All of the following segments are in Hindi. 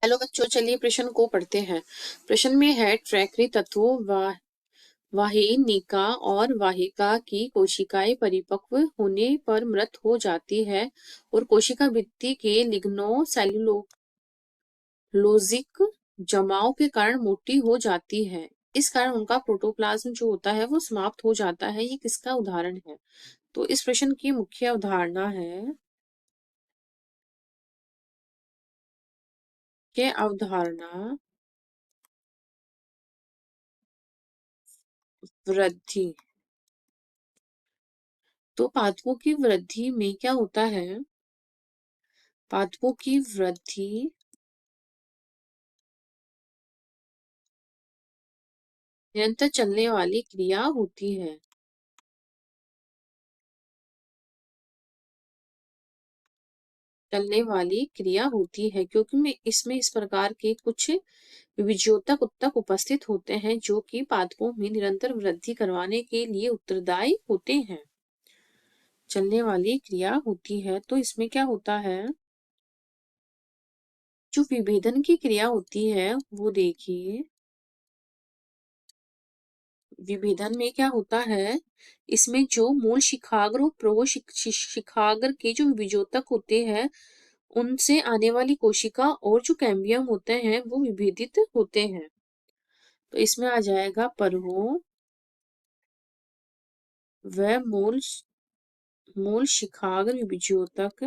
हेलो बच्चों, चलिए प्रश्न को पढ़ते हैं। प्रश्न में है ट्रैकरी तत्वों वाहिनिका और वाहिका की कोशिकाएं परिपक्व होने पर मृत हो जाती है और कोशिका भित्ति के लिग्नो सेल्यूलोजिक जमाव के कारण मोटी हो जाती है। इस कारण उनका प्रोटोप्लाज्म जो होता है वो समाप्त हो जाता है। ये किसका उदाहरण है? तो इस प्रश्न की मुख्य अवधारणा है कि अवधारणा वृद्धि। तो पादपों की वृद्धि में क्या होता है? पादपों की वृद्धि निरंतर चलने वाली क्रिया होती है। चलने वाली क्रिया होती है क्योंकि में इसमें इस प्रकार के कुछ विभेद्योतक उत्तक उपस्थित होते हैं जो कि पादपों में निरंतर वृद्धि करवाने के लिए उत्तरदायी होते हैं। चलने वाली क्रिया होती है तो इसमें क्या होता है? जो विभेदन की क्रिया होती है वो देखिए, विभेदन में क्या होता है? इसमें जो मूल शिखाग्र और शिखाग्र के जो विभेदोतक होते हैं उनसे आने वाली कोशिका और जो कैम्बियम होते हैं वो विभेदित होते हैं। तो इसमें आ जाएगा पर्वो व मूल शिखाग्र विभेदोतक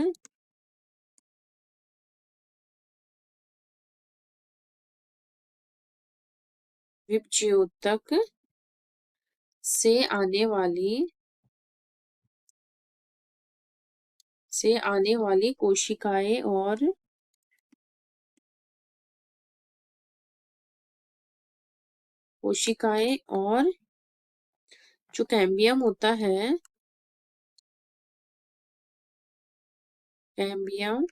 विभेदोतक से आने वाली कोशिकाएं और जो कैम्बियम होता है, कैम्बियम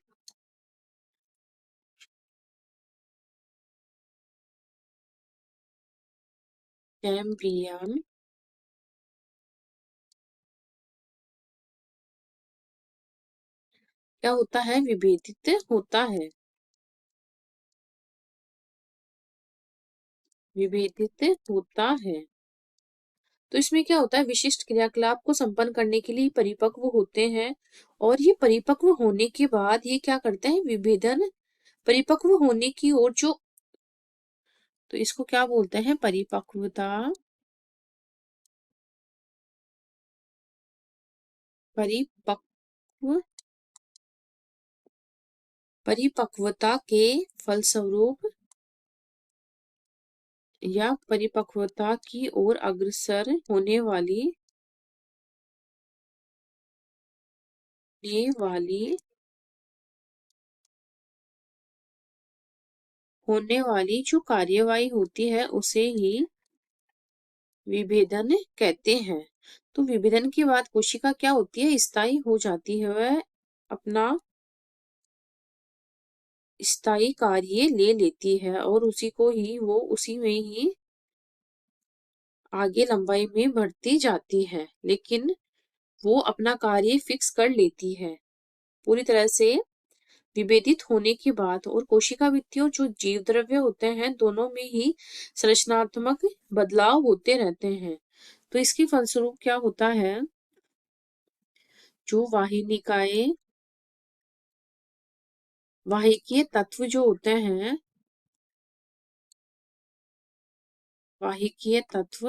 कैम्बियम क्या होता है? विभेदित होता है। विभेदित होता है। तो इसमें क्या होता है? विशिष्ट क्रियाकलाप को संपन्न करने के लिए परिपक्व होते हैं और ये परिपक्व होने के बाद ये क्या करते हैं? विभेदन। परिपक्व होने की ओर जो, तो इसको क्या बोलते हैं? परिपक्वता। परिपक्व परिपक्वता के फलस्वरूप या परिपक्वता की ओर अग्रसर होने वाली जो कार्यवाही होती है उसे ही विभेदन कहते हैं। तो विभेदन के बाद कोशिका क्या होती है? स्थायी हो जाती है। वह अपना स्थायी कार्य ले लेती है और उसी में ही आगे लंबाई में बढ़ती जाती है, लेकिन वो अपना कार्य फिक्स कर लेती है पूरी तरह से विभेदित होने के बाद। और कोशिका भित्ति और जो जीव द्रव्य होते हैं दोनों में ही संरचनात्मक बदलाव होते रहते हैं। तो इसके फलस्वरूप क्या होता है? जो वाहिकीय तत्व जो होते हैं, वाहिकीय तत्व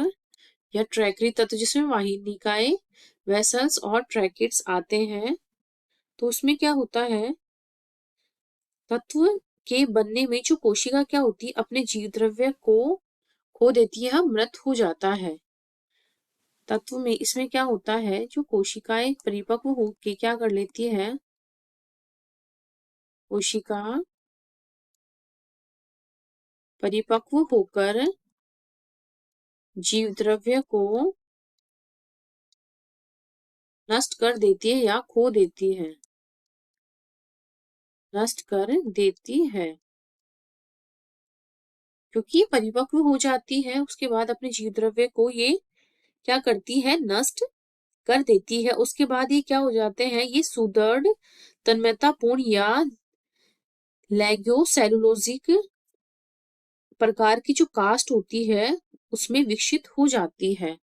या ट्रैकरी तत्व जिसमें वाहिनिकाएं, वेसल्स और ट्रैकिट्स आते हैं, तो उसमें क्या होता है? तत्व के बनने में जो कोशिका क्या होती है? अपने जीव द्रव्य को खो देती है, मृत हो जाता है। तत्व में इसमें क्या होता है? जो कोशिकाएं परिपक्व होकर क्या कर लेती है? कोशिका परिपक्व होकर जीव द्रव्य को नष्ट कर देती है या खो देती है, नष्ट कर देती है। क्योंकि परिपक्व हो जाती है उसके बाद अपने जीव द्रव्य को ये क्या करती है? नष्ट कर देती है। उसके बाद ये क्या हो जाते हैं? ये सुदृढ़, तन्मयतापूर्ण या लेग्योसेलुलोजिक प्रकार की जो कास्ट होती है उसमें विकसित हो जाती है।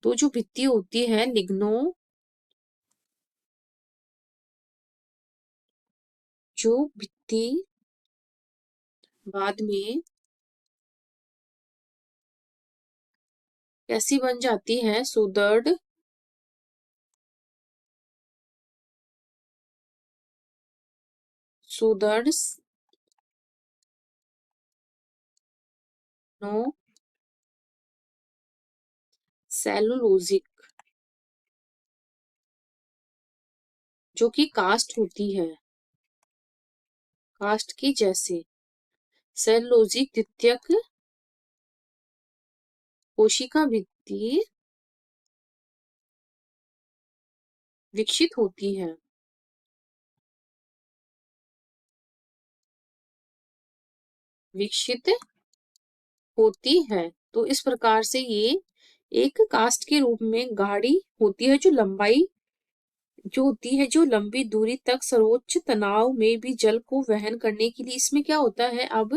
तो जो भित्ति होती है लिग्नो, जो भित्ति बाद में कैसी बन जाती है, सुदृढ़, सुदृढ़ नो सेलुलोजिक, जो कि कास्ट होती है, कास्ट की जैसे। सेलुलोजिक द्वितीयक कोशिका भित्ति विकसित होती है, विकसित होती है। तो इस प्रकार से ये एक कास्ट के रूप में गाढ़ी होती है, जो लंबाई जो होती है, जो लंबी दूरी तक सर्वोच्च तनाव में भी जल को वहन करने के लिए, इसमें क्या होता है, अब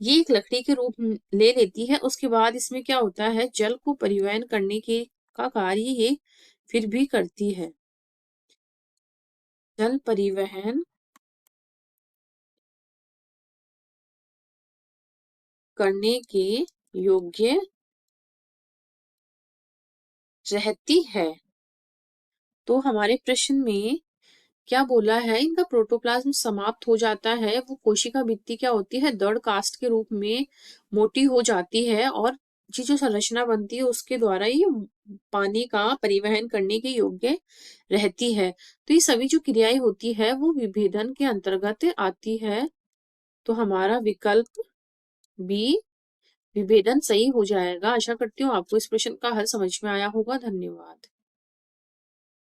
ये एक लकड़ी के रूप ले लेती है, उसके बाद इसमें क्या होता है, जल को परिवहन करने के का कार्य ये फिर भी करती है। जल परिवहन करने के योग्य रहती है। तो हमारे प्रश्न में क्या बोला है, इनका प्रोटोप्लाज्म समाप्त हो जाता है, वो कोशिका भित्ति क्या होती है, दृढ़ कास्ट के रूप में मोटी हो जाती है, और ये जो संरचना बनती है उसके द्वारा ये पानी का परिवहन करने के योग्य रहती है। तो ये सभी जो क्रियाएं होती है वो विभेदन के अंतर्गत आती है। तो हमारा विकल्प बी विभेदन सही हो जाएगा। आशा करती हूँ आपको इस प्रश्न का हल समझ में आया होगा। धन्यवाद।